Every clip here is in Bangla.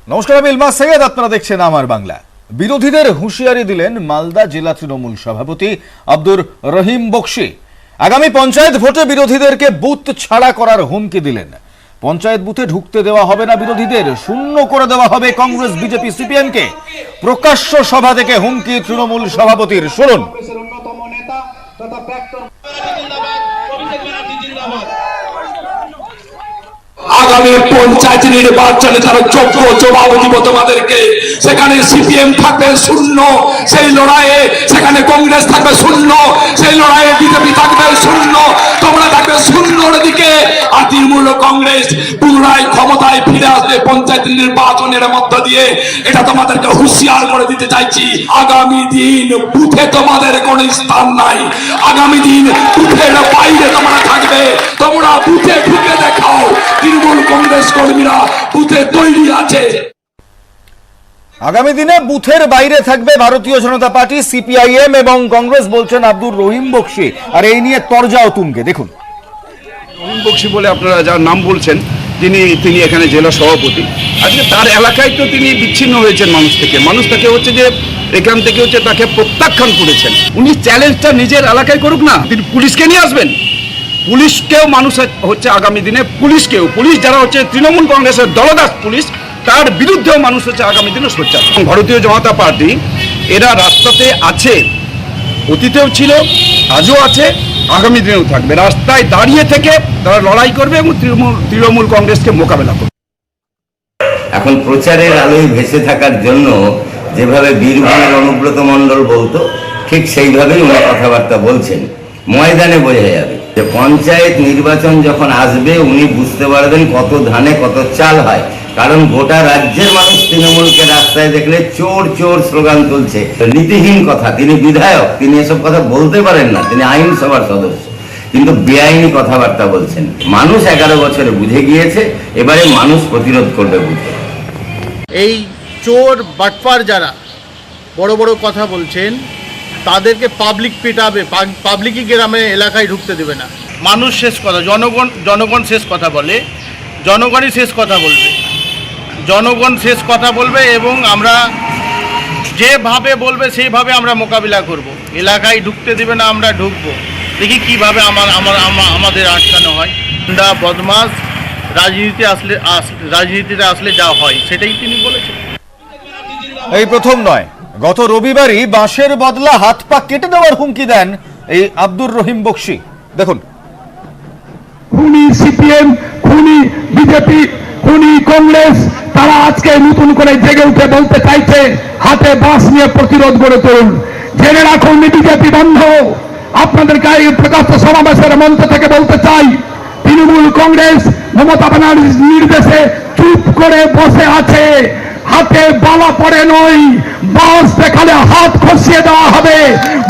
নমস্কার, আমি ইলমাস সৈয়দ, আপনারা দেখছেন আমার বাংলা। বিরোধীদের হুঁশিয়ারি দিলেন মালদা জেলা তৃণমূল সভাপতি আব্দুর রহিম বক্সি। আগামী পঞ্চায়েত ভোটে বিরোধীদেরকে বুথ ছাড়া করার হুমকি দিলেন। পঞ্চায়েত বুথে ঢুকতে দেওয়া হবে না বিরোধীদের, শূন্য করে দেওয়া হবে কংগ্রেস, বিজেপি, সিপিএমকে। প্রকাশ্য সভা থেকে হুমকি তৃণমূল সভাপতির, শুনুন। আগামী পঞ্চায়েত নির্বাচনে তারা যোগ্য জবাব দিব তোমাদেরকে। সেখানে সিপিএম থাকবে শূন্য সেই লড়াইয়ে, সেখানে কংগ্রেস থাকবে শূন্য সেই লড়াইয়ে, বিজেপি থাকবে শূন্য, তোমরা থাকবে শূন্যর দিকে। আর তৃণমূল কংগ্রেস পুনরায় ক্ষমতায় ফিরে আসবে পঞ্চায়েত নির্বাচনের মধ্য দিয়ে। এটা তোমাদেরকে হুঁশিয়ার করে দিতে চাইছি। আগামী দিন বুথে তোমাদের কোন স্থান নাই। আগামী দিন বুথের বাইরে তোমরা থাকবে। তোমরা বুথে ঢুকে দেখাও তৃণমূল কংগ্রেস কর্মীরা বুথে তৈরি আছে। আগামী দিনে বুথের বাইরে থাকবে ভারতীয় জনতা পার্টি, সিপিআইএম এবং কংগ্রেস, বলছেন আব্দুর রহিম বক্সি। আর এই নিয়ে তরজাও তুঙ্গে, দেখুন। রহিম বক্সি বলে আপনারা যার নাম বলছেন, তিনি এখানে জেলা সভাপতি। আজকে তার এলাকায় তো তিনি বিচ্ছিন্ন হয়েছেন মানুষ তাকে হচ্ছে যে এখান থেকে হচ্ছে তাকে প্রত্যাখ্যান করেছেন। উনি চ্যালেঞ্জটা নিজের এলাকায় করুক না, তিনি পুলিশকে নিয়ে আসবেন। পুলিশকেও মানুষ হচ্ছে আগামী দিনে পুলিশ যারা হচ্ছে তৃণমূল কংগ্রেসের দলদাস পুলিশ, তার বিরুদ্ধেও মানুষ হচ্ছে আগামী দিনে সোচ্চার। ভারতীয় জনতা পার্টি এরা রাস্তাতে আছে, অতীতেও ছিল, আজও আছে, আগামী দিনেও থাকবে। রাস্তায় দাঁড়িয়ে থেকে তারা লড়াই করবে এবং তৃণমূল কংগ্রেসকে মোকাবেলা করবে। এখন প্রচারের আলোয় ভেসে থাকার জন্য যেভাবে বীরভূমের অনুব্রত মণ্ডল বলতো, ঠিক সেইভাবেই উনি কথাবার্তা বলছেন। ময়দানে বোঝা যাবে যে পঞ্চায়েত নির্বাচন যখন আসবে উনি বুঝতে পারবেন কত ধানে কত চাল হয়। কারণ গোটা রাজ্যের মানুষ তৃণমূলকে রাস্তায় দেখলে চোর চোর স্লোগান তুলছে। নীতিহীন কথা। তিনি বিধায়ক, তিনি এসব কথা বলতে পারেন না, তিনি আইনসভার সদস্য, কিন্তু বেআইনি কথাবার্তা বলছেন। মানুষ 11 বছরে বুঝে গিয়েছে, এবারে মানুষ প্রতিরোধ করবে বুঝে। এই চোর বাটপার যারা বড় বড় কথা বলছেন তাদেরকে পাবলিক পেটাবে, পাবলিকই গ্রামে এলাকায় ঢুকতে দেবে না। মানুষ শেষ কথা, জনগণ শেষ কথা বলে, জনগণই শেষ কথা বলবে, জনগণ শেষ কথা বলবে এবং আমরা যেভাবে বলবে সেইভাবে আমরা মোকাবিলা করব। এলাকায় ঢুকতে দেবে না, আমরা ঢুকবো, দেখি কিভাবে আমাদের আটকানো হয়। বদমাস রাজনীতিতে আসলে যা হয় সেটাই তিনি বলেছেন। এই প্রথম নয়, গত রবিবারই বাঁশের বদলা হাত পা কেটে দেওয়ার হুমকি দেন এই আব্দুর রহিম বক্সি, দেখুন। খুনি সিপিএম, খুনি বিজেপি, খুনি কংগ্রেস, তারা আজকে নতুন করে জেগে উঠে বলতে চাইছে হাতে বাঁশ নিয়ে প্রতিরোধ গড়ে তুলুন। জেনে রাখুন বিজেপি বন্ধ। আপনাদেরকে এই প্রকাশ্য সমাবেশের মঞ্চ থেকে বলতে চাই, তৃণমূল কংগ্রেস মমতা ব্যানার্জির নির্দেশে চুপ করে বসে আছে। হাতে বালা পড়ে নয়, বাঁশ দেখালে হাত খসিয়ে দেওয়া হবে,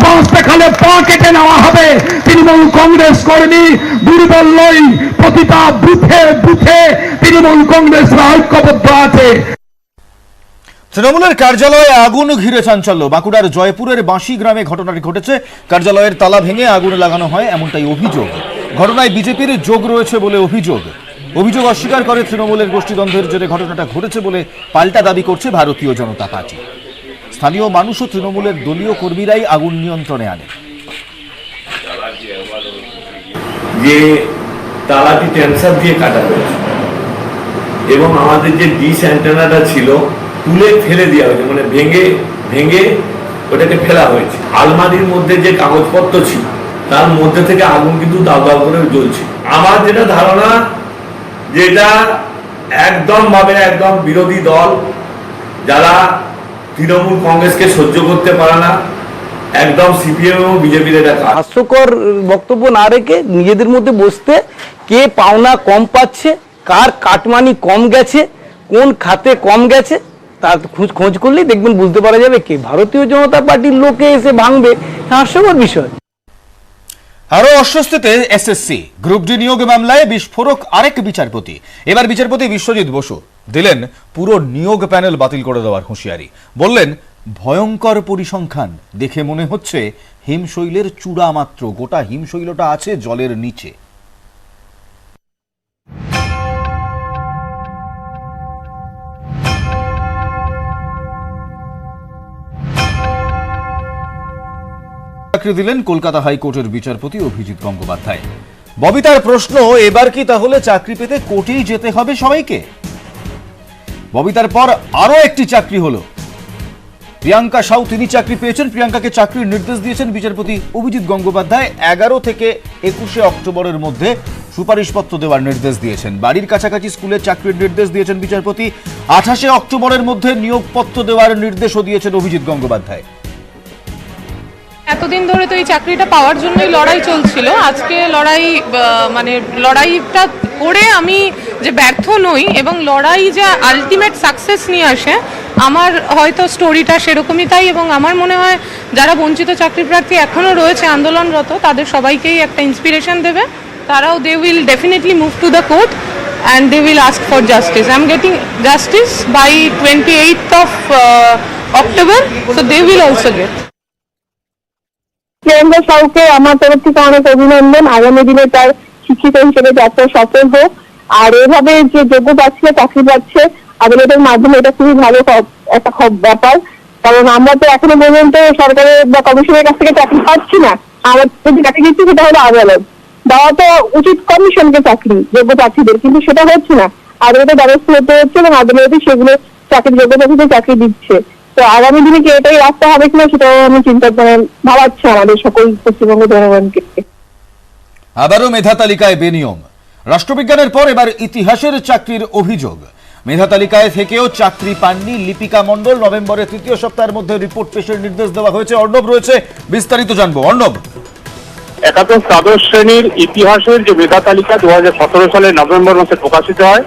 বাঁশ দেখালে পা কেটে নেওয়া হবে। তৃণমূল কংগ্রেস কর্মী দুর্বল নয়, প্রতিটা বুথে বুথে তৃণমূল কংগ্রেস ঐক্যবদ্ধ আছে। তৃণমূলের কার্যালয়ে আগুন ঘিরে চাঞ্চল্য। বাঁকুড়ার জয়পুরের বাঁশি গ্রামে ঘটনাটি ঘটেছে। কার্যালয়ের তালা ভেঙে আগুন লাগানো হয়, এমনটাই অভিযোগ। ঘটনায় বিজেপির যোগ রয়েছে বলে অভিযোগ অস্বীকার করে তৃণমূলের গোষ্ঠীদ্বন্দ্বের জেরে ঘটনাটা ঘটেছে বলে পাল্টা দাবি করছে ভারতীয় জনতা পার্টি। স্থানীয় মানুষ ও তৃণমূলের দলীয় কর্মীরাই আগুন নিয়ন্ত্রণে আনে। যে তালাটি টেনসার দিয়ে কাটা হয়েছে এবং আমাদের যে ডিশ অ্যান্টেনাটা ছিল তুলে ফেলে দেওয়া হয়েছে, মানে ভেঙে ওটাকে ফেলা হয়েছে। আলমারির মধ্যে যে কাগজপত্র ছিল তার মধ্যে থেকে আগুন কিন্তু দাউ দাউ করে জ্বলছে। আমার যেটা ধারণা, যেটা একদম বিরোধী দল যারা তৃণমূল কংগ্রেসকে সহ্য করতে পারে না, একদম সিপিএম এবং বিজেপির এটা কাজ। হাস্যকর বক্তব্য না রেখে নিজেদের মধ্যে বসতে, কে পাওনা কম পাচ্ছে, কার কাটমানি কম গেছে, কোন খাতে কম গেছে, তার খোঁজ করলেই দেখবেন, বুঝতে পারা যাবে কে ভারতীয় জনতা পার্টির লোকে এসে ভাঙবে। হাস্যকর বিষয়। আরো অস্বস্তিতে এসএসসি গ্রুপ ডি নিয়োগ মামলায় বিস্ফোরক আরেক বিচারপতি। এবার বিচারপতি বিশ্বজিৎ বসু দিলেন পুরো নিয়োগ প্যানেল বাতিল করে দেওয়ার হুঁশিয়ারি। বললেন, ভয়ঙ্কর পরিসংখ্যান দেখে মনে হচ্ছে হিমশৈলের চূড়া মাত্র, গোটা হিমশৈলটা আছে জলের নিচে। চাকরি দিলেন কলকাতা হাইকোর্টের বিচারপতি অভিজিৎ গঙ্গোপাধ্যায়। ববিতার প্রশ্ন, এবার কি তাহলে চাকরি পেতে কোর্টেই যেতে হবে সবাইকে? ববিতার পর আরো একটি চাকরি হলো প্রিয়াঙ্কা সাউ, তিনি চাকরি পেয়েছেন। প্রিয়াঙ্কাকে চাকরির নির্দেশ দিয়েছেন বিচারপতি অভিজিৎ গঙ্গোপাধ্যায়। 11 থেকে 21 অক্টোবরের মধ্যে সুপারিশপত্র দেওয়ার নির্দেশ দিয়েছেন। বাড়ির কাছাকাছি স্কুলে চাকরির নির্দেশ দিয়েছেন বিচারপতি। 28 অক্টোবরের মধ্যে নিয়োগপত্র দেওয়ার নির্দেশও দিয়েছেন অভিজিৎ গঙ্গোপাধ্যায়। এতদিন ধরে তো এই চাকরিটা পাওয়ার জন্যই লড়াই চলছিল। আজকে লড়াইটা করে আমি যে ব্যর্থ নই এবং লড়াই যে আলটিমেট সাকসেস নিয়ে আসে, আমার হয়তো স্টোরিটা সেরকমই তাই। এবং আমার মনে হয় যারা বঞ্চিত চাকরি প্রার্থী এখনও রয়েছে আন্দোলনরত, তাদের সবাইকেই একটা ইন্সপিরেশন দেবে। তারাও they will definitely move to the court and they will ask for justice. I'm getting justice by 28th of October, so they will also get. Priyanka সাউকে আমার তরফ থেকে অনেক অভিনন্দন। আগামী দিনে তার শিক্ষিত হিসেবে যাত্রা সফল হোক। আর এভাবে যে যোগ্য পাচ্ছে চাকরি পাচ্ছে আদালতের মাধ্যমে, এটা খুবই ভালো একটা ব্যাপার। কারণ আমরা তো এখনো পর্যন্ত সরকারের বা কমিশনের কাছ থেকে চাকরি পাচ্ছি না। আমার যদি চাকরি দিচ্ছি সেটা হলো আদালত দেওয়া তো উচিত কমিশনকে চাকরি যোগ্য প্রার্থীদের, কিন্তু সেটা হচ্ছে না। আদালতের ব্যবস্থা হতে হচ্ছে এবং আদালতে সেগুলো চাকরির যোগ্য প্রার্থীদের চাকরি দিচ্ছে। তো আগামী দিনে কি এটাই রাস্তা হবে কিনা সেটাও আমি চিন্তা ভাবাচ্ছি আমাদের সকল পশ্চিমবঙ্গ জনগণকে। আবারও মেধা তালিকায় বেনিয়ম। রাষ্ট্রবিজ্ঞানের পর এবার ইতিহাসের চাকরির অভিযোগ। মেধা তালিকায় থেকেও চাকরি পাননি লিপিকা মণ্ডল। নভেম্বরের 3য় সপ্তাহের মধ্যে রিপোর্ট পেশের নির্দেশ দেওয়া হয়েছে। অর্ণব রয়েছে, বিস্তারিত জানবো। অর্ণব, একাদশ দ্বাদশ শ্রেণীর ইতিহাসের যে মেধা তালিকা 2017 সালের নভেম্বর মাসে প্রকাশিত হয়,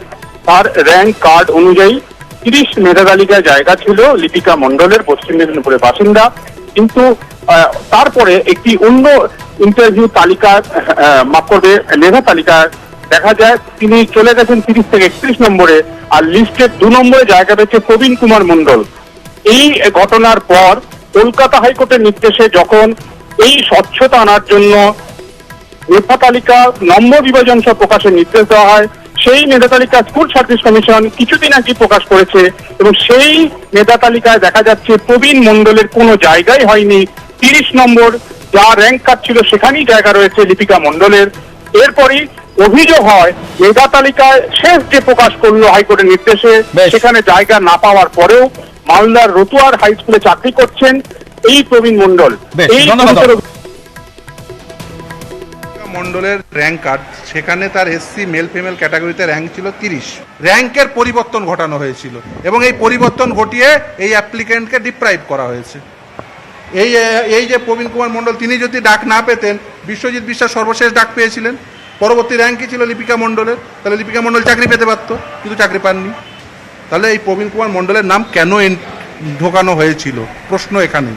তার র্যাঙ্ক কার্ড অনুযায়ী 30 মেধা তালিকায় জায়গা ছিল লিপিকা মণ্ডলের, পশ্চিম মেদিনীপুরের বাসিন্দা। কিন্তু তারপরে একটি অন্য ইন্টারভিউ তালিকা মেধা তালিকায় দেখা যায় তিনি চলে গেছেন 30 থেকে 31 নম্বরে, আর লিস্টের 2 নম্বরে জায়গা পেয়েছে প্রবীণ কুমার মণ্ডল। এই ঘটনার পর কলকাতা হাইকোর্টের নির্দেশে যখন এই স্বচ্ছতা আনার জন্য মেধা তালিকা নম্বর বিভাজন সহ প্রকাশের নির্দেশ দেওয়া হয়, সেই মেধা তালিকা স্কুল সার্ভিস কমিশন কিছুদিন আগে প্রকাশ করেছে এবং সেই মেধা তালিকায় দেখা যাচ্ছে প্রবীণ মণ্ডলের কোনো জায়গাই হয়নি। 30 নম্বর যা র্যাঙ্ক কার্ড ছিল সেখানেই জায়গা রয়েছে লিপিকা মণ্ডলের। এরপরই অভিযোগ হয় মেধা তালিকায় শেষ যে প্রকাশ করলো হাইকোর্টের নির্দেশে, সেখানে জায়গা না পাওয়ার পরেও মালদার রতুয়ার হাই স্কুলে চাকরি করছেন এই প্রবীণ মণ্ডল। মণ্ডলের র্যাঙ্ক কার্ড, সেখানে তার এসসি মেল ফিমেল ক্যাটাগরিতে র্যাঙ্ক ছিল 30। র্যাঙ্কের পরিবর্তন ঘটানো হয়েছিল এবং এই পরিবর্তন ঘটিয়ে এই অ্যাপ্লিকেন্টকে ডিপ্রাইভ করা হয়েছে। এই যে প্রবীণ কুমার মণ্ডল, তিনি যদি ডাক না পেতেন, বিশ্বজিৎ বিশ্বাস সর্বশেষ ডাক পেয়েছিলেন, পরবর্তী র্যাঙ্কই ছিল লিপিকা মণ্ডলের, তাহলে লিপিকা মণ্ডল চাকরি পেতে পারত, কিন্তু চাকরি পাননি। তাহলে এই প্রবীণ কুমার মণ্ডলের নাম কেন ঢোকানো হয়েছিল, প্রশ্ন এখানে।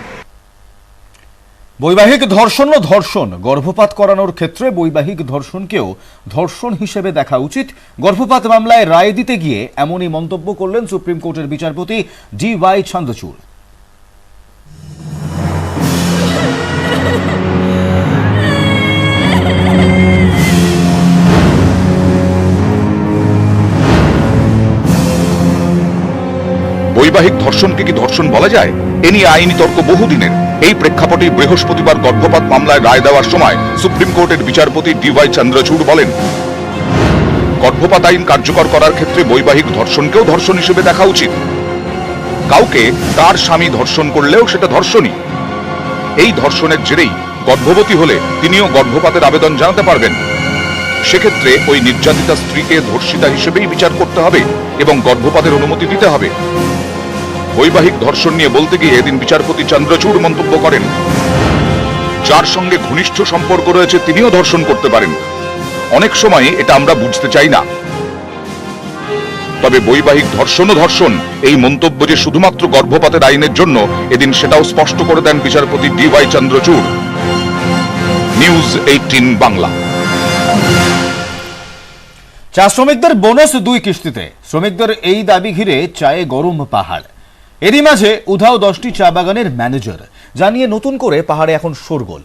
বৈবাহিক ধর্ষণ ও ধর্ষণ, গর্ভপাত করানোর ক্ষেত্রে বৈবাহিক ধর্ষণকেও ধর্ষণ হিসেবে দেখা উচিত। গর্ভপাত মামলায় রায় দিতে গিয়ে এমনই মন্তব্য করলেন সুপ্রিম কোর্টের বিচারপতি DY চন্দ্রচূড়। বৈবাহিক ধর্ষণকে কি ধর্ষণ বলা যায়? এ নিয়ে আইনি তর্ক বহুদিনের। এই প্রেক্ষাপটে বৃহস্পতিবার গর্ভপাত মামলায় রায় দেওয়ার সময় সুপ্রিম কোর্টের বিচারপতি DY চন্দ্রচূড় বলেন, গর্ভপাত আইন কার্যকর করার ক্ষেত্রে বৈবাহিক ধর্ষণকেও ধর্ষণ হিসেবে দেখা উচিত। কাউকে তার স্বামী ধর্ষণ করলেও সেটা ধর্ষণই। এই ধর্ষণের জেরেই গর্ভবতী হলে তিনিও গর্ভপাতের আবেদন জানাতে পারবেন। সেক্ষেত্রে ওই নির্যাতিতা স্ত্রীকে ধর্ষিতা হিসেবেই বিচার করতে হবে এবং গর্ভপাতের অনুমতি দিতে হবে। বৈবাহিক ধর্ষণ নিয়ে বলতে গিয়ে এদিন বিচারপতি চন্দ্রচূড় মন্তব্য করেন, যার সঙ্গে ঘনিষ্ঠ সম্পর্ক রয়েছে তিনিও ধর্ষণ করতে পারেন। অনেক সময় এটা আমরা বুঝতে চাই না। তবে বৈবাহিক ধর্ষণও ধর্ষণ, এই মন্তব্য যে শুধুমাত্র গর্ভপাতের আইনের জন্য, এদিন সেটাও স্পষ্ট করে দেন বিচারপতি DY চন্দ্রচূড়। নিউজ 18 বাংলা। চা শ্রমিকদের বোনাস 2 কিস্তিতে, শ্রমিকদের এই দাবি ঘিরে চায়ে গরম পাহাড়। এরই মাঝে উধাও 10টি চা বাগানের ম্যানেজার, জানিয়ে নতুন করে পাহাড়ে এখন শোরগোল।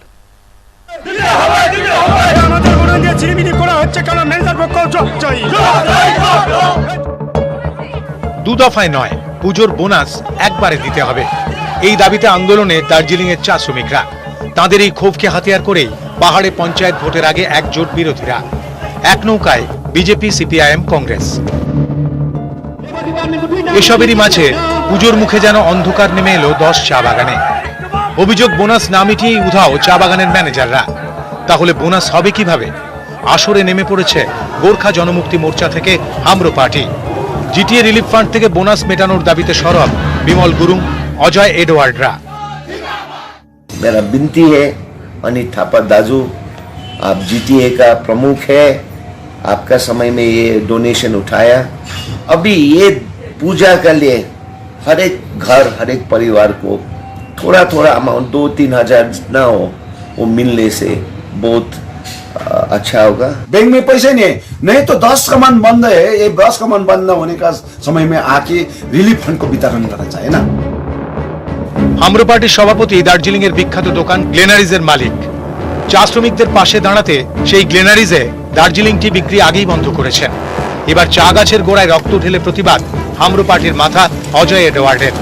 দু দফায় নয়, পুজোর বোনাস একবারে দিতে হবে, এই দাবিতে আন্দোলনে দার্জিলিং এর চা শ্রমিকরা। তাদের এই ক্ষোভকে হাতিয়ার করেই পাহাড়ে পঞ্চায়েত ভোটের আগে একজোট বিরোধীরা, এক নৌকায় বিজেপি, সিপিআইএম, কংগ্রেস। এসবেরই মাঝে পুজোর মুখে যেন অন্ধকার নেমে এলো 10 চা বাগানে। অভিযোগ, বোনাস না মিটিয়েই উধাও চা বাগানের ম্যানেজাররা। তাহলে বোনাস হবে কিভাবে? আসরে নেমে পড়েছে গোর্খা জনমুক্তি মোর্চা থেকে Hamro party. GTA relief fund থেকে বোনাস মেটানোর দাবিতে সরব বিমল গুরুং, অজয় এডওয়ার্ডরা। मेरा विनती है अनिल थापा दाजू, आप जीटीए का प्रमुख है, आपका समय में ये डोनेशन उठाया। अभी ये पूजा के लिए हर एक घर, हर एक परिवार को थोड़ा थोड़ा अमाउंट 2-3 हजार जितना हो वो मिलने से बहुत अच्छा होगा। बैंक में पैसे नहीं तो 10 कमान बंद है, ये 10 कमान बंद न होने का समय में आके रिलीफ फंड को वितरण करना चाहिए ना। হামরো পার্টির সভাপতি দার্জিলিং এর বিখ্যাত দোকান গ্লেনারিজের মালিক। চা শ্রমিকদের পাশে দাঁড়াতে সেই গ্লেনারিজে দার্জিলিং টি বিক্রি আগেই বন্ধ করেছেন। এবার চা গাছের গোড়ায় রক্ত ঢেলে প্রতিবাদ হামরো পার্টির মাথা অজয় এডওয়ার্ডের।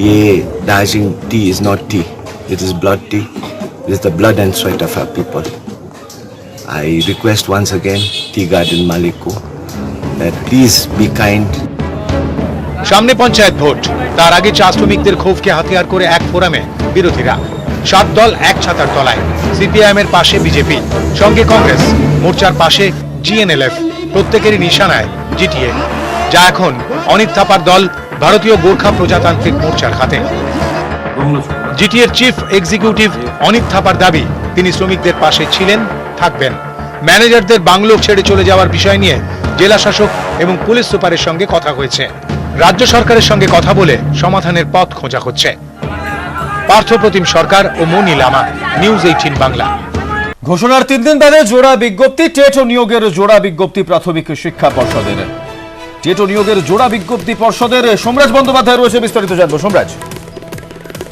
ये Darjeeling T is not tea, it is blood tea. It is the blood and sweat of our people. I request once again tea garden malik ko that please be kind. সামনে পঞ্চায়েত ভোট, তার আগে চা শ্রমিকদের ক্ষোভকে হাতিয়ার করে এক ফোরামে বিরোধীরা। 7 দল এক ছাতার তলায়, সিপিআইএম এর পাশে বিজেপি, সঙ্গে কংগ্রেস, মোর্চার পাশে জিএনএলএফ, প্রত্যেকেরই নিশানায় জিটিএ, যা এখন অনিল থাপার দল ভারতীয় গোর্খা প্রজাতান্ত্রিক মোর্চার হাতে। জিটিএর চিফ এক্সিকিউটিভ অনিল থাপার দাবি, তিনি শ্রমিকদের পাশে ছিলেন, থাকবেন। ম্যানেজারদের বাংলো ছেড়ে চলে যাওয়ার বিষয় নিয়ে জেলা শাসক এবং পুলিশ সুপারের সঙ্গে কথা হয়েছে। রাজ্য সরকারের সঙ্গে কথা বলে সমাধানের পথ খোঁজা হচ্ছে। পার্থপ্রতিম সরকার ও মনি লামা, নিউজ 18 বাংলা। ঘোষণার 3 দিন বাদে জোড়া বিজ্ঞপ্তি, টেট ও নিয়োগের জোড়া বিজ্ঞপ্তি প্রাথমিক শিক্ষা পর্ষদের। টেট ও নিয়োগের জোড়া বিজ্ঞপ্তি পর্ষদের। সোমরাজ বন্দ্যোপাধ্যায় রয়েছে, বিস্তারিত জানবো। সোমরাজ,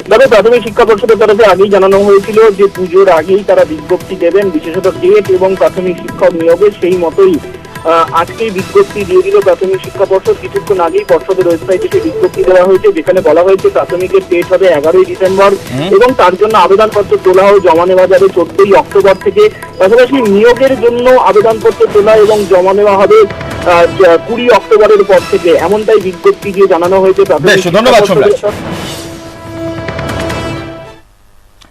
তবে প্রাথমিক শিক্ষা পর্ষদের তরফে আগেই জানানো হয়েছিল যে পুজোর আগেই তারা বিজ্ঞপ্তি দেবেন, বিশেষত টেট এবং প্রাথমিক শিক্ষক নিয়োগে। সেই মতোই আজকেই বিজ্ঞপ্তি দিয়ে দিল প্রাথমিক শিক্ষা পর্ষদ। কিছুক্ষণ আগেই পর্ষদের ওয়েবসাইটে সেই বিজ্ঞপ্তি দেওয়া হয়েছে, যেখানে বলা হয়েছে প্রাথমিকের টেট হবে 11ই ডিসেম্বর এবং তার জন্য আবেদনপত্র তোলা ও জমা নেওয়া যাবে 14ই অক্টোবর থেকে। পাশাপাশি নিয়োগের জন্য আবেদনপত্র তোলা এবং জমা নেওয়া হবে 20 অক্টোবরের পর থেকে, এমনটাই বিজ্ঞপ্তি দিয়ে জানানো হয়েছে প্রাথমিক শিক্ষা পর্ষদের।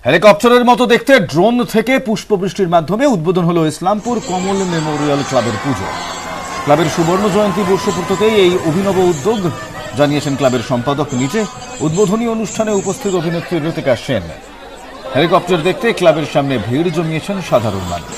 হেলিকপ্টারের মতো দেখতে ড্রোন থেকে পুষ্পবৃষ্টির মাধ্যমে উদ্বোধন হলো ইসলামপুর কমল মেমোরিয়াল ক্লাবের পুজো। ক্লাবের সুবর্ণ জয়ন্তী বর্ষপূর্তিতেই এই অভিনব উদ্যোগ, জানিয়েছেন ক্লাবের সম্পাদক নিজে। উদ্বোধনী অনুষ্ঠানে উপস্থিত অভিনেত্রী ঋতিকা সেন। হেলিকপ্টার দেখতে ক্লাবের সামনে ভিড় জমিয়েছেন সাধারণ মানুষ।